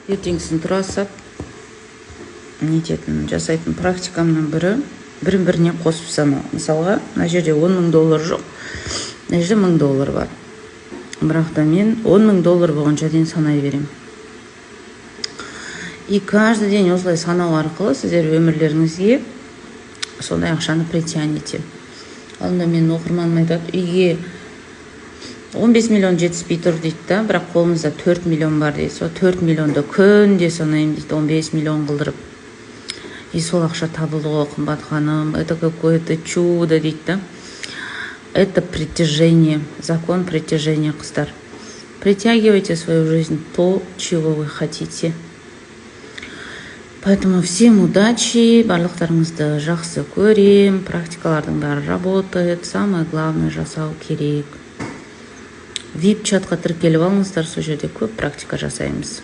ертеңгісін тұра сап жасайтын практикамның бірін-біріне қосып санау. Мысалға, мына жерде $10,000 жоқ, мына жерде $1,000 бар. Бірақ та мен $10,000 болғанша дейін санай берем. И каждый день осылай санау арқылы сіздер өмірлеріңізге сондай ақшаны притянете. Алында мен оқырманым айтады, үйге 15 миллион жетіспей тұр дейді да, бірақ қолымызда 4 миллион бар дейді. Сол 4 миллионды күнде санаймын дейді, 15 миллион қылдырып. И сол ақша табылды ғой, қымбат ханым, это какое-то чудо дейді да. Это притяжение, закон притяжения, қыздар. Притягивайте в свою жизнь то, чего вы хотите. Поэтому всем удачи, барлықтарыңызды жақсы көрем, практикалардың бәрі работает, самое главное жасау керек. VIP чатқа тіркеліп алыңыздар, сол жерде көп практика жасаймыз.